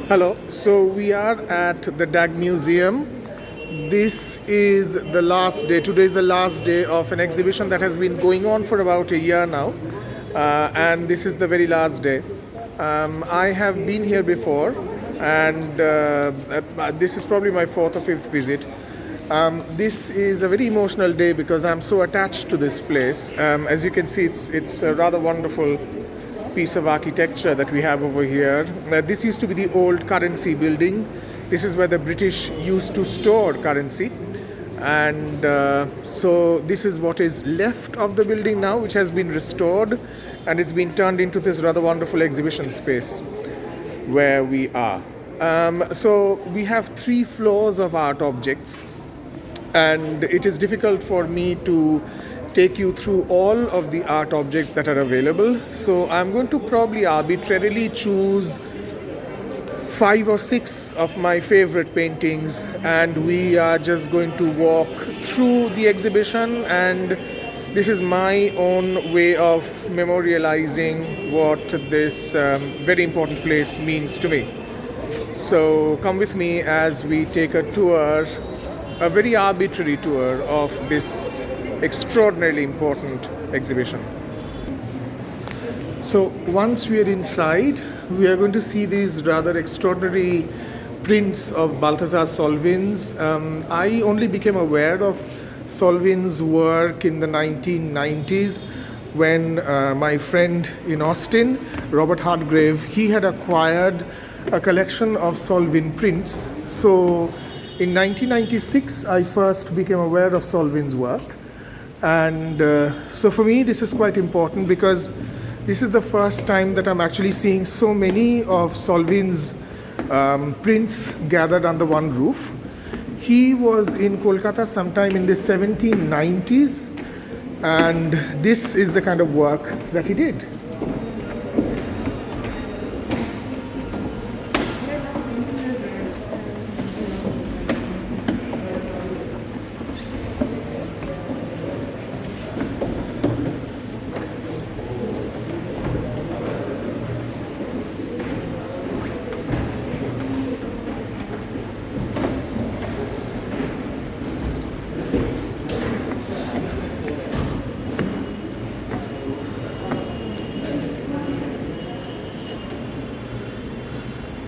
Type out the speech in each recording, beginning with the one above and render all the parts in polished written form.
Hello, so we are at the DAG Museum. This is the last day, today is the last day of an exhibition that has been going on for about a year now, and this is the very last day. I have been here before, and this is probably my fourth or fifth visit. This is a very emotional day because I'm so attached to this place. As you can see, it's a rather wonderful piece of architecture that we have over here. This used to be the old currency building. This is where the British used to store currency. And so this is what is left of the building now, which has been restored, and it's been turned into this rather wonderful exhibition space where we are. So we have 3 floors of art objects, and it is difficult for me to take you through all of the art objects that are available. So I'm going to probably arbitrarily choose 5 or 6 of my favorite paintings, and we are just going to walk through the exhibition, and this is my own way of memorializing what this very important place means to me. So come with me as we take a tour, a very arbitrary tour of this extraordinarily important exhibition. So once we are inside, we are going to see these rather extraordinary prints of Balthazar Solvin's. I only became aware of Solvin's work in the 1990s when my friend in Austin, Robert Hartgrave, he had acquired a collection of Solvin prints. So in 1996, I first became aware of Solvin's work. And so for me, this is quite important because this is the first time that I'm actually seeing so many of Solvin's prints gathered under one roof. He was in Kolkata sometime in the 1790s, and this is the kind of work that he did.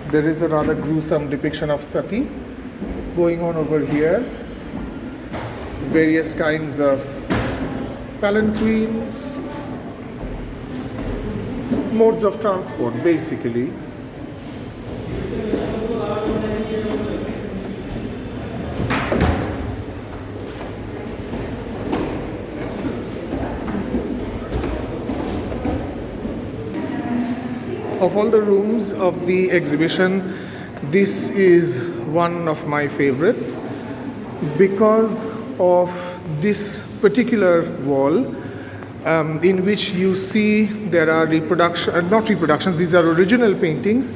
There is a rather gruesome depiction of Sati going on over here. Various kinds of palanquins, modes of transport basically. Of all the rooms of the exhibition, this is one of my favorites because of this particular wall in which you see there are not reproductions, these are original paintings.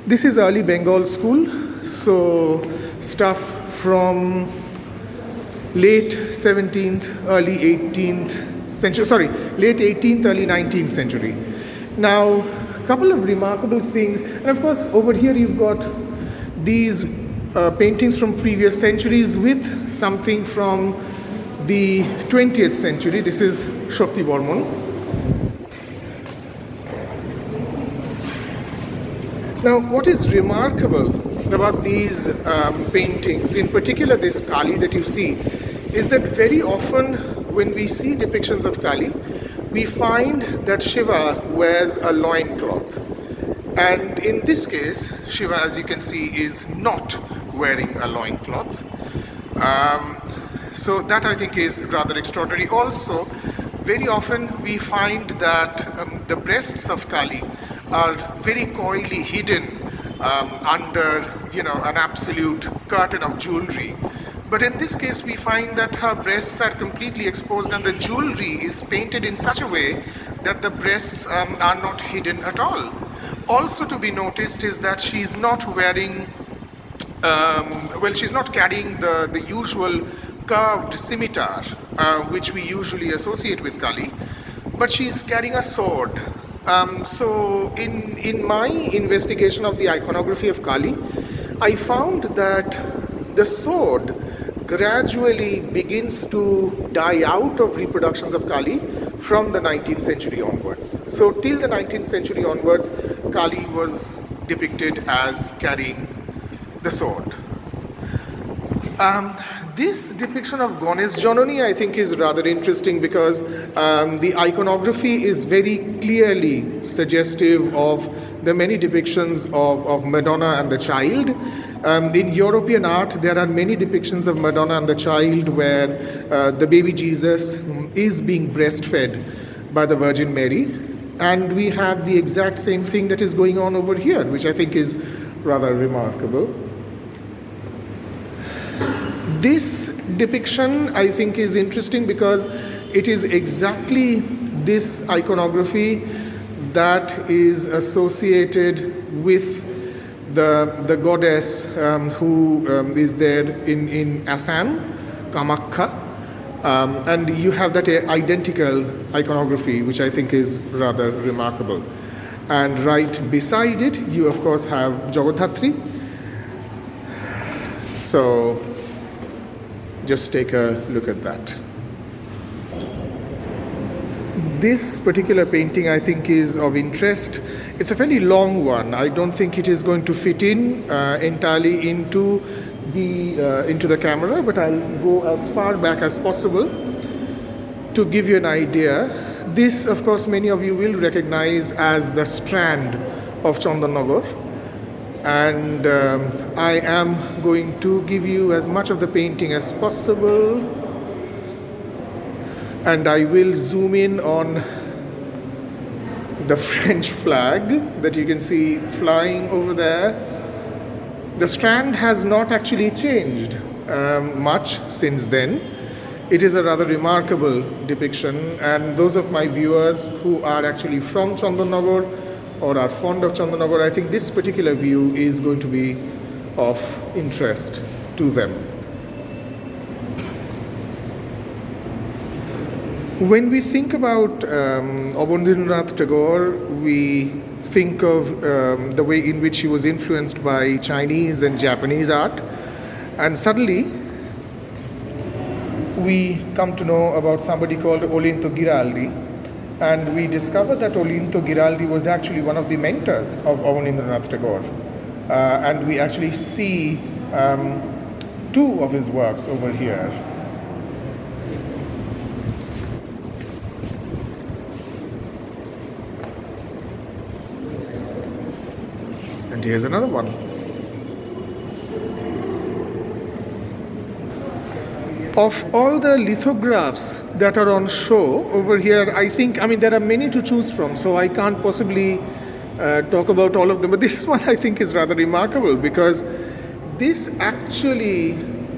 This is early Bengal school, so stuff from late 17th, early 18th century, late 18th, early 19th century. Now, couple of remarkable things, and of course over here you've got these paintings from previous centuries with something from the 20th century. This is Shakthivorma. Now what is remarkable about these paintings, in particular this Kali that you see, is that very often when we see depictions of Kali, we find that Shiva wears a loincloth. And in this case, Shiva, as you can see, is not wearing a loincloth. So that I think is rather extraordinary. Also, very often we find that the breasts of Kali are very coyly hidden under, an absolute curtain of jewelry. But in this case, we find that her breasts are completely exposed, and the jewelry is painted in such a way that the breasts are not hidden at all. Also to be noticed is that she's not wearing, she's not carrying the usual curved scimitar, which we usually associate with Kali, but she's carrying a sword. So in my investigation of the iconography of Kali, I found that the sword gradually begins to die out of reproductions of Kali from the 19th century onwards. So till the 19th century onwards, Kali was depicted as carrying the sword. This depiction of Ganesh Janani, I think, is rather interesting because the iconography is very clearly suggestive of the many depictions of Madonna and the Child. In European art, there are many depictions of Madonna and the Child where the baby Jesus is being breastfed by the Virgin Mary. And we have the exact same thing that is going on over here, which I think is rather remarkable. This depiction, I think, is interesting because it is exactly this iconography that is associated with the goddess who is there in Assam, Kamakya. And you have that identical iconography, which I think is rather remarkable. And right beside it, you of course have Jagadhatri. So just take a look at that. This particular painting, I think, is of interest. It's a fairly long one. I don't think it is going to fit in entirely into the camera, but I'll go as far back as possible to give you an idea. This, of course, many of you will recognize as the Strand of Chandranovar. And I am going to give you as much of the painting as possible, and I will zoom in on the French flag that you can see flying over there. The Strand has not actually changed much since then. It is a rather remarkable depiction, and those of my viewers who are actually from Chandranovar or are fond of Chandranovar, I think this particular view is going to be of interest to them. When we think about Rabindranath Tagore, we think of the way in which he was influenced by Chinese and Japanese art, and suddenly we come to know about somebody called Olinto Giraldi. And we discovered that Olinto Giraldi was actually one of the mentors of Rabindranath Tagore. And we actually see two of his works over here. And here's another one. Of all the lithographs that are on show over here, I mean, there are many to choose from, so I can't possibly talk about all of them. But this one, I think, is rather remarkable because this actually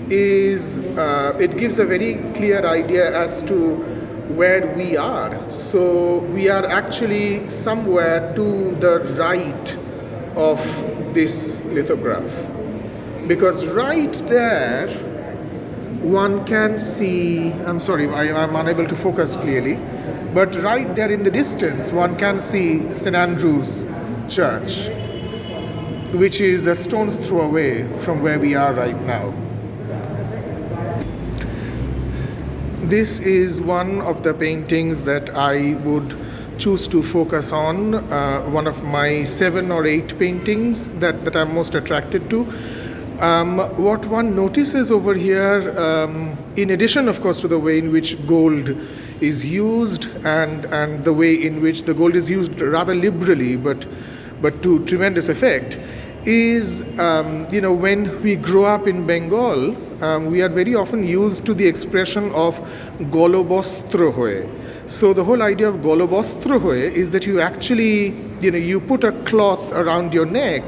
is, it gives a very clear idea as to where we are. So we are actually somewhere to the right of this lithograph. Because right there, one can see, I'm sorry, I'm unable to focus clearly, but right there in the distance, one can see St. Andrew's Church, which is a stone's throw away from where we are right now. This is one of the paintings that I would choose to focus on, one of my 7 or 8 paintings that I'm most attracted to. What one notices over here, in addition, of course, to the way in which gold is used and the way in which the gold is used rather liberally, but to tremendous effect, is, when we grow up in Bengal, we are very often used to the expression of golobostro hoye. So the whole idea of golobostro hoye is that you actually, you put a cloth around your neck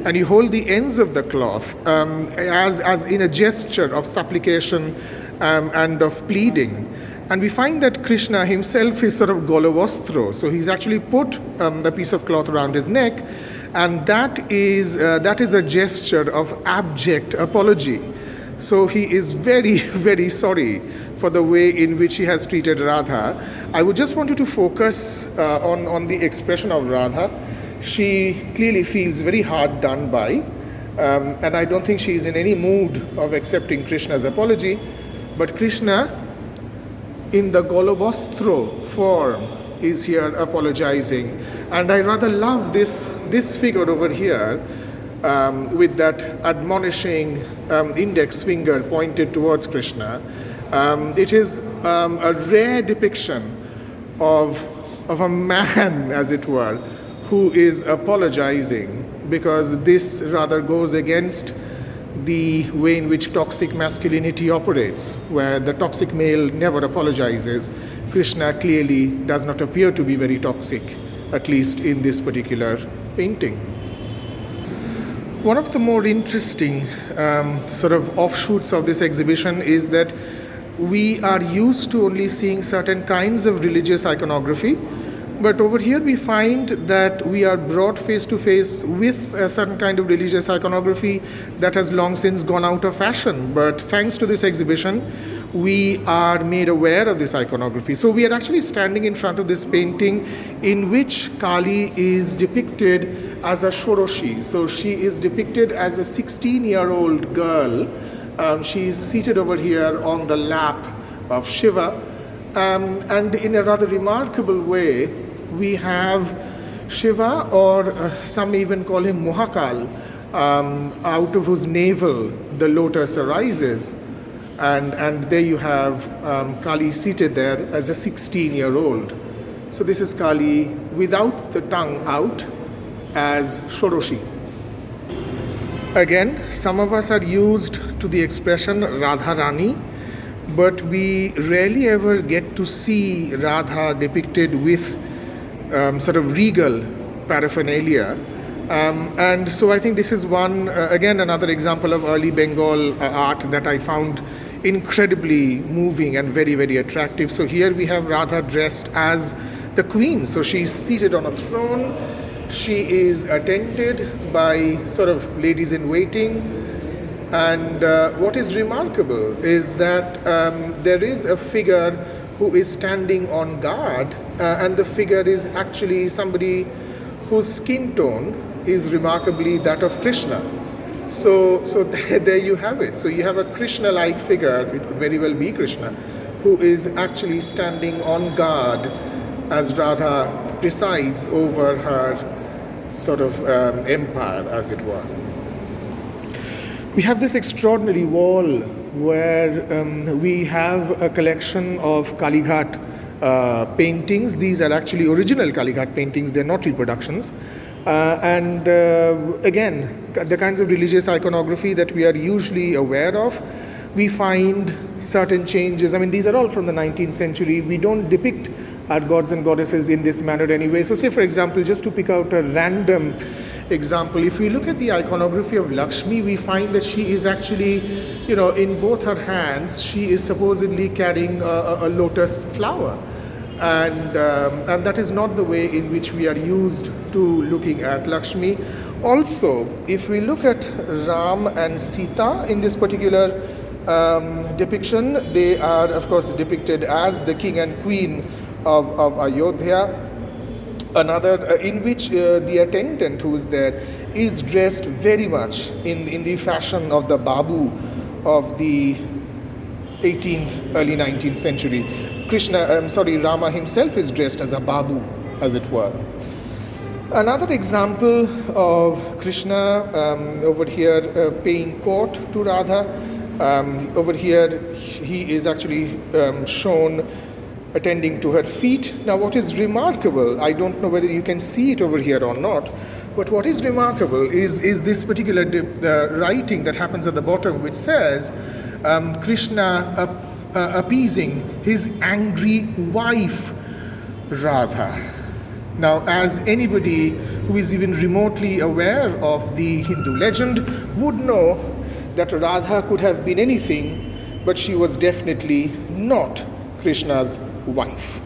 and you hold the ends of the cloth as in a gesture of supplication and of pleading. And we find that Krishna himself is sort of golovostro. So he's actually put the piece of cloth around his neck, and that is a gesture of abject apology. So he is very, very sorry for the way in which he has treated Radha. I would just want you to focus on the expression of Radha. She clearly feels very hard done by, and I don't think she is in any mood of accepting Krishna's apology. But Krishna, in the Golobostro form, is here apologizing. And I rather love this figure over here with that admonishing index finger pointed towards Krishna. It is a rare depiction of a man, as it were, who is apologizing, because this rather goes against the way in which toxic masculinity operates, where the toxic male never apologizes. Krishna clearly does not appear to be very toxic, at least in this particular painting. One of the more interesting sort of offshoots of this exhibition is that we are used to only seeing certain kinds of religious iconography, but over here we find that we are brought face to face with a certain kind of religious iconography that has long since gone out of fashion. But thanks to this exhibition, we are made aware of this iconography. So we are actually standing in front of this painting in which Kali is depicted as a Shoroshi. So she is depicted as a 16-year-old girl. She is seated over here on the lap of Shiva. And in a rather remarkable way, we have Shiva, or some even call him Mohakal, out of whose navel the lotus arises. And there you have Kali seated there as a 16-year-old. So this is Kali without the tongue out as Shoroshi. Again, some of us are used to the expression Radharani, but we rarely ever get to see Radha depicted with sort of regal paraphernalia. And so I think this is again, another example of early Bengal art that I found incredibly moving and very, very attractive. So here we have Radha dressed as the queen. So she's seated on a throne. She is attended by sort of ladies in waiting. And what is remarkable is that there is a figure who is standing on guard, and the figure is actually somebody whose skin tone is remarkably that of Krishna. So there you have it. So you have a Krishna-like figure, it could very well be Krishna, who is actually standing on guard as Radha presides over her sort of empire, as it were. We have this extraordinary wall where we have a collection of Kalighat paintings. These are actually original Kalighat paintings, they're not reproductions. And again, the kinds of religious iconography that we are usually aware of, we find certain changes. I mean, these are all from the 19th century. We don't depict our gods and goddesses in this manner anyway. So say, for example, just to pick out a random example, if we look at the iconography of Lakshmi, we find that she is actually, in both her hands, she is supposedly carrying a lotus flower. And that is not the way in which we are used to looking at Lakshmi. Also, if we look at Ram and Sita in this particular depiction, they are, of course, depicted as the king and queen of Ayodhya. Another in which the attendant who is there is dressed very much in the fashion of the Babu of the 18th, early 19th century. Rama himself is dressed as a Babu, as it were. Another example of Krishna over here paying court to Radha. Over here he is actually shown attending to her feet. Now what is remarkable, I don't know whether you can see it over here or not, but what is remarkable is this particular writing that happens at the bottom, which says Krishna appeasing his angry wife Radha. Now, as anybody who is even remotely aware of the Hindu legend would know, that Radha could have been anything, but she was definitely not Krishna's wife.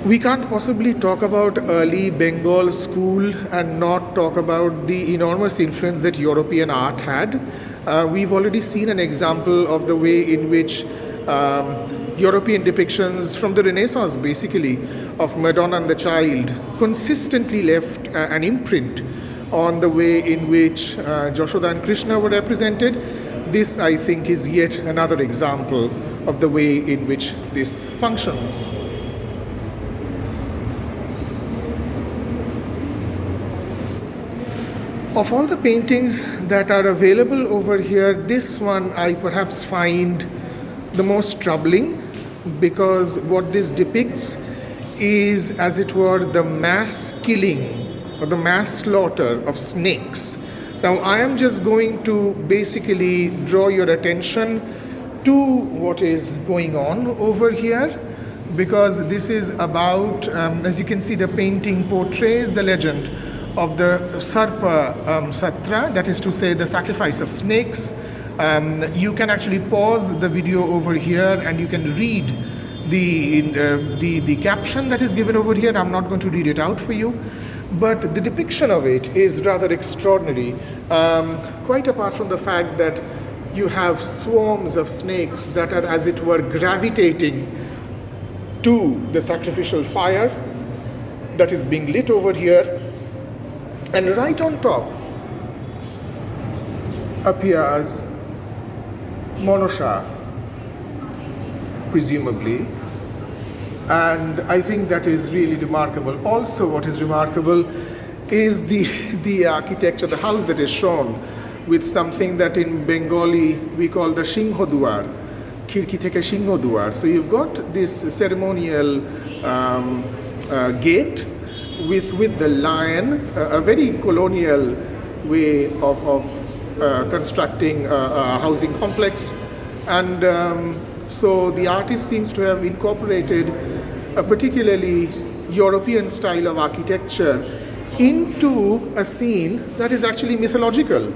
We can't possibly talk about early Bengal school and not talk about the enormous influence that European art had. We've already seen an example of the way in which European depictions from the Renaissance, basically, of Madonna and the Child, consistently left an imprint on the way in which Jashoda and Krishna were represented. This, I think, is yet another example of the way in which this functions. Of all the paintings that are available over here, this one I perhaps find the most troubling, because what this depicts is, as it were, the mass killing or the mass slaughter of snakes. Now, I am just going to basically draw your attention to what is going on over here, because this is about, as you can see, the painting portrays the legend of the Sarpa Satra, that is to say, the sacrifice of snakes. You can actually pause the video over here and you can read the caption that is given over here. I'm not going to read it out for you, but the depiction of it is rather extraordinary, quite apart from the fact that you have swarms of snakes that are, as it were, gravitating to the sacrificial fire that is being lit over here. And right on top appears Monosha, presumably. And I think that is really remarkable. Also, what is remarkable is the architecture, the house that is shown with something that in Bengali we call the Singhoduar, Khirki theke Singhoduar. So you've got this ceremonial gate with the lion, a very colonial way of constructing a housing complex. And so the artist seems to have incorporated a particularly European style of architecture into a scene that is actually mythological.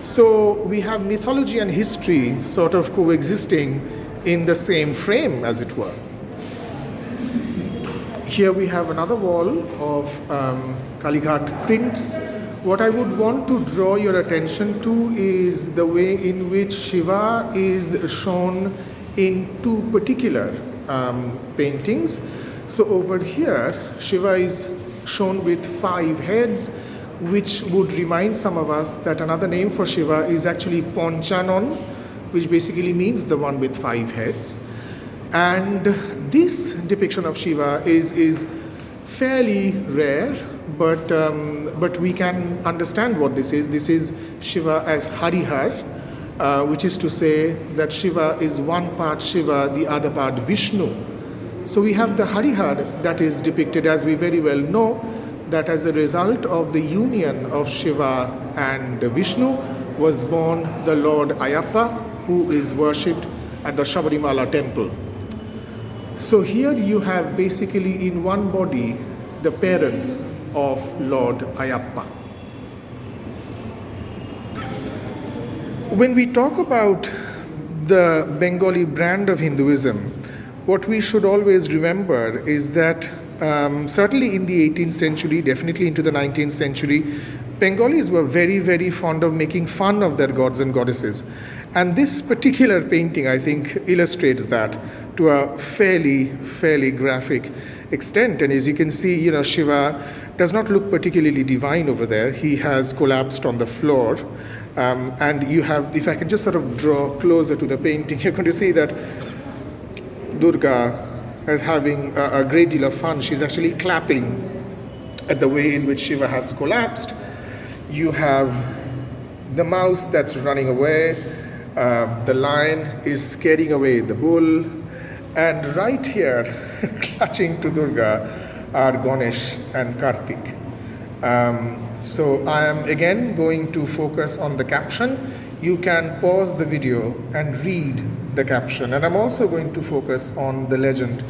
So we have mythology and history sort of coexisting in the same frame, as it were. Here we have another wall of Kalighat prints. What I would want to draw your attention to is the way in which Shiva is shown in two particular paintings. So over here, Shiva is shown with 5 heads, which would remind some of us that another name for Shiva is actually Ponchanon, which basically means the one with 5 heads. And this depiction of Shiva is fairly rare, but we can understand what this is. This is Shiva as Harihar, which is to say that Shiva is one part Shiva, the other part Vishnu. So we have the Harihar that is depicted, as we very well know, that as a result of the union of Shiva and Vishnu was born the Lord Ayappa, who is worshipped at the Shabarimala temple. So here you have basically in one body the parents of Lord Ayappa. When we talk about the Bengali brand of Hinduism, what we should always remember is that certainly in the 18th century, definitely into the 19th century, Bengalis were very, very fond of making fun of their gods and goddesses. And this particular painting, I think, illustrates that to a fairly graphic extent. And as you can see, Shiva does not look particularly divine over there. He has collapsed on the floor. And you have, if I can just sort of draw closer to the painting, you're going to see that Durga is having a great deal of fun. She's actually clapping at the way in which Shiva has collapsed. You have the mouse that's running away. The lion is scaring away the bull. And right here, clutching to Durga, are Ganesh and Kartik. So I am again going to focus on the caption. You can pause the video and read the caption. And I'm also going to focus on the legend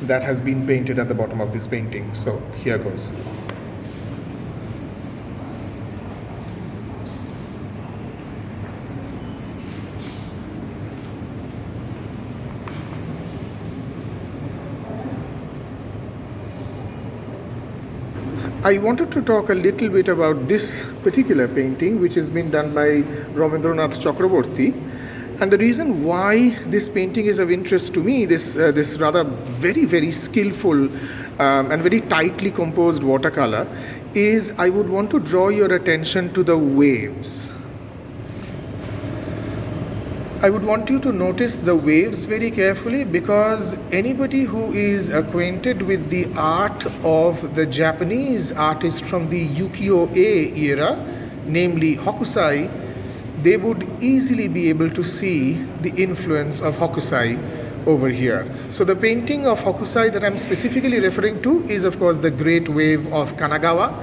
that has been painted at the bottom of this painting. So here goes. I wanted to talk a little bit about this particular painting, which has been done by Rabindranath Chakraborty. And the reason why this painting is of interest to me, this rather very, very skillful and very tightly composed watercolor, is I would want to draw your attention to the waves. I would want you to notice the waves very carefully, because anybody who is acquainted with the art of the Japanese artist from the ukiyo-e era, namely Hokusai, they would easily be able to see the influence of Hokusai over here. So the painting of Hokusai that I'm specifically referring to is, of course, the Great Wave of Kanagawa.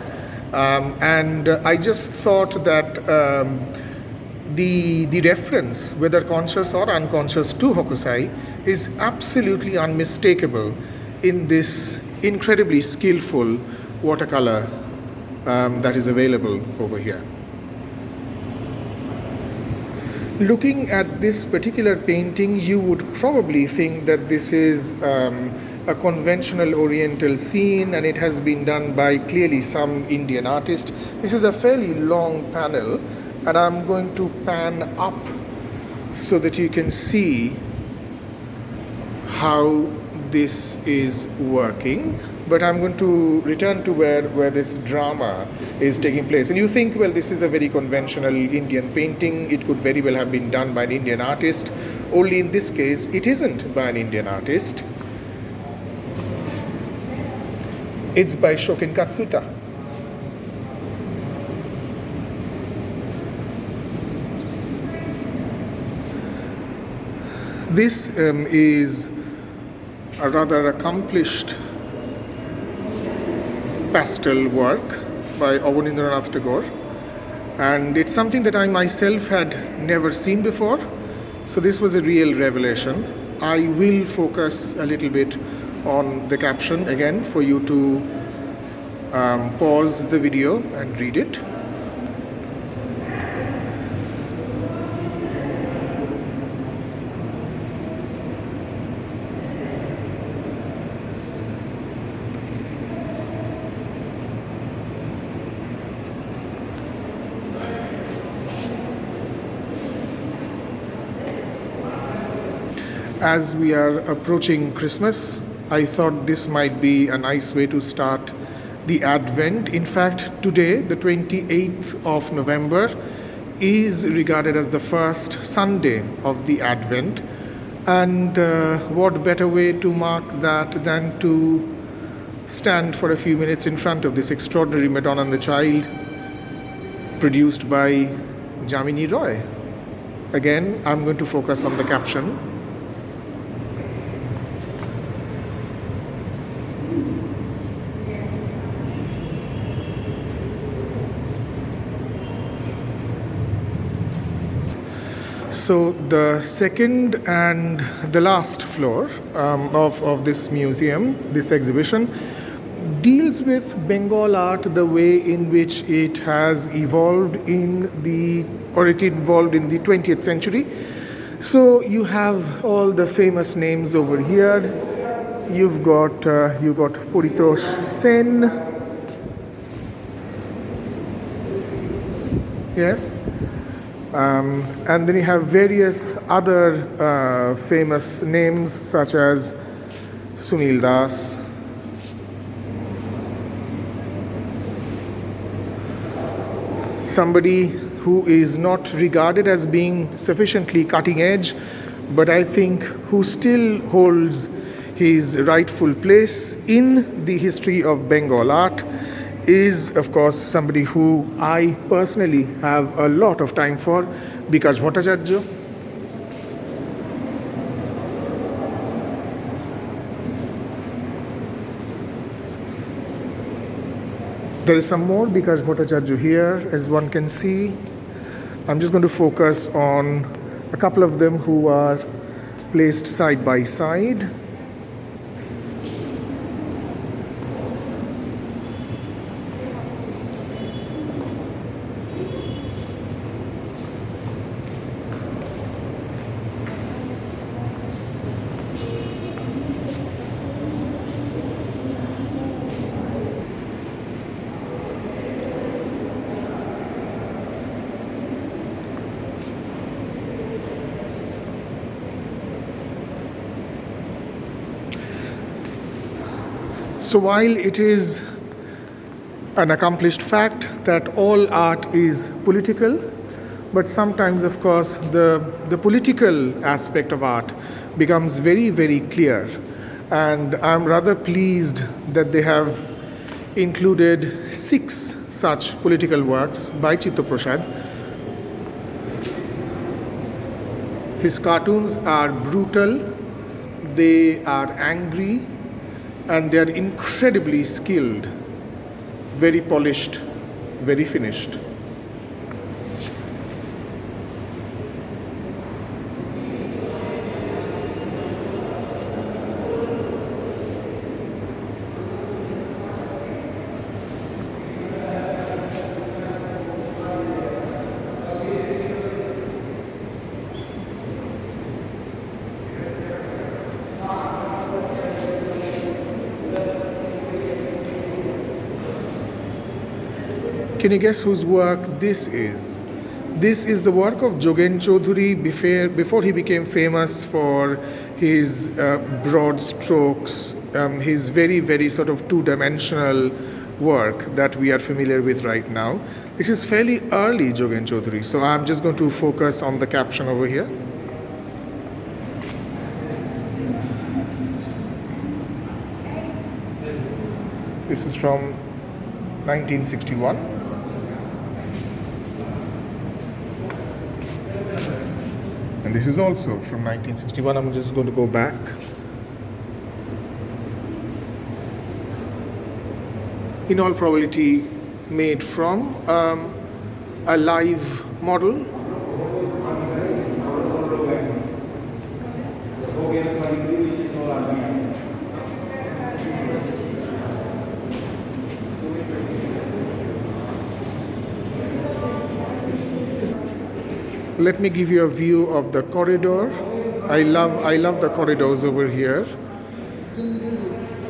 And I just thought that the reference, whether conscious or unconscious, to Hokusai is absolutely unmistakable in this incredibly skillful watercolor that is available over here. Looking at this particular painting, you would probably think that this is a conventional Oriental scene and it has been done by clearly some Indian artist. This is a fairly long panel, and I'm going to pan up so that you can see how this is working. But I'm going to return to where this drama is taking place. And you think, well, this is a very conventional Indian painting. It could very well have been done by an Indian artist. Only in this case, it isn't by an Indian artist. It's by Shokin Katsuta. This is a rather accomplished pastel work by Olinto Giraldi, and it's something that I myself had never seen before, so this was a real revelation. I will focus a little bit on the caption again for you to pause the video and read it. As we are approaching Christmas, I thought this might be a nice way to start the Advent. In fact, today, the 28th of November, is regarded as the first Sunday of the Advent. And what better way to mark that than to stand for a few minutes in front of this extraordinary Madonna and the Child produced by Jamini Roy. Again, I'm going to focus on the caption. So the second and the last floor of this museum, this exhibition, deals with Bengal art the way in which it has evolved it evolved in the 20th century. So you have all the famous names over here. You've got Paritosh Sen. Yes. And then you have various other famous names such as Sunil Das, somebody who is not regarded as being sufficiently cutting edge, but I think who still holds his rightful place in the history of Bengal art, is of course somebody who I personally have a lot of time for, Bikash Bhattacharya. There is some more Bikash Bhattacharya here, as one can see. I'm just going to focus on a couple of them who are placed side by side. So while it is an accomplished fact that all art is political, but sometimes, of course, the political aspect of art becomes very, very clear. And I'm rather pleased that they have included 6 such political works by Chitta Prasad. His cartoons are brutal, they are angry, and they are incredibly skilled, very polished, very finished. Can you guess whose work this is? This is the work of Jogen Chaudhuri before he became famous for his broad strokes, his very, very sort of two-dimensional work that we are familiar with right now. This is fairly early Jogen Chaudhuri, so I'm just going to focus on the caption over here. This is from 1961. And this is also from 1961. I'm just going to go back. In all probability, made from a live model. Let me give you a view of the corridor. I love the corridors over here.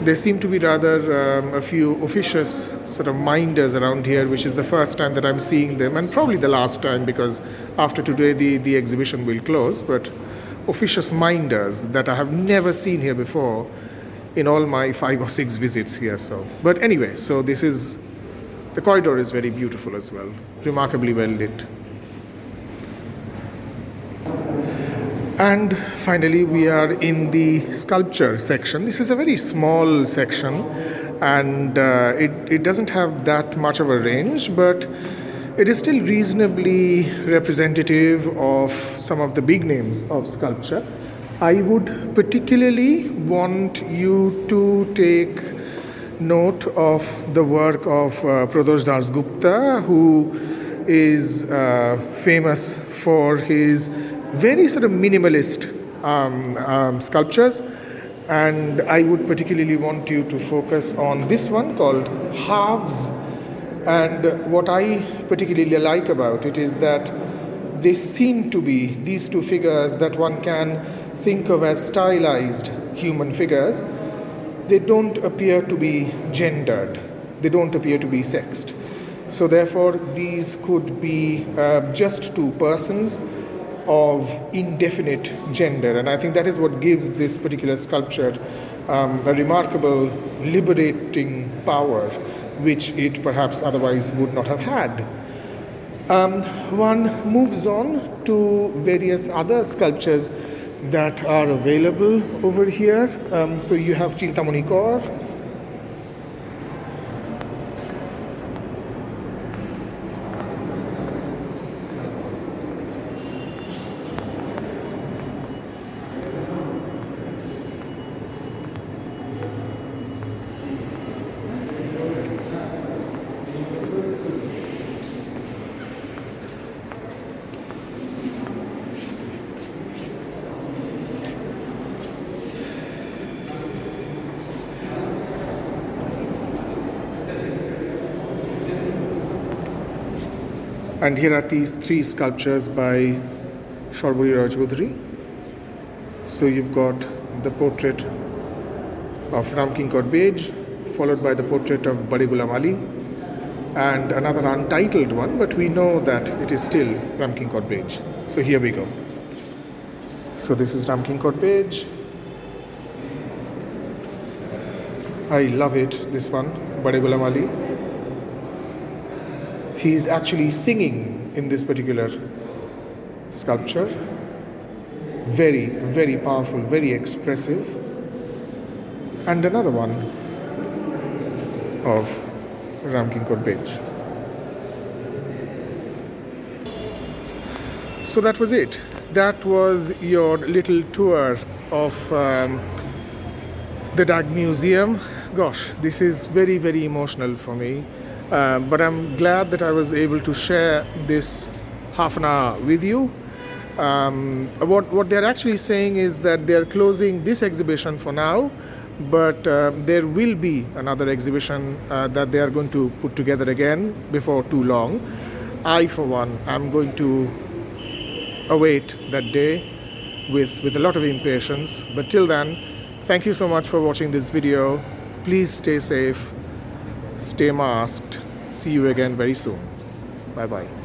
There seem to be rather a few officious sort of minders around here, which is the first time that I'm seeing them, and probably the last time, because after today the exhibition will close. But officious minders that I have never seen here before in all my 5 or 6 visits here. But anyway, so the corridor is very beautiful as well, remarkably well lit. And finally, we are in the sculpture section. This is a very small section, and it doesn't have that much of a range, but it is still reasonably representative of some of the big names of sculpture. I would particularly want you to take note of the work of Pradosh Das Gupta, who is famous for his very sort of minimalist sculptures, and I would particularly want you to focus on this one called Halves. And what I particularly like about it is that they seem to be these two figures that one can think of as stylized human figures. They don't appear to be gendered, they don't appear to be sexed. So therefore these could be just two persons of indefinite gender, and I think that is what gives this particular sculpture a remarkable liberating power, which it perhaps otherwise would not have had. One moves on to various other sculptures that are available over here. So you have Chintamani Kaur. And here are these 3 sculptures by Sharburi Roy Chaudhuri. So you've got the portrait of Ram King Kaur Bej, followed by the portrait of Bade Ghulam Ali, and another untitled one, but we know that it is still Ram King Kaur Bej. So here we go. So this is Ram King Kaur Bej. I love it, this one, Bade Ghulam Ali. He is actually singing in this particular sculpture. Very, very powerful, very expressive. And another one of Ramkinkar Bej. So that was it. That was your little tour of the DAG Museum. Gosh, this is very, very emotional for me. But I'm glad that I was able to share this half an hour with you. What they're actually saying is that they're closing this exhibition for now, but there will be another exhibition that they are going to put together again before too long. I, for one, am going to await that day with a lot of impatience. But till then, thank you so much for watching this video. Please stay safe, stay masked. See you again very soon. Bye bye.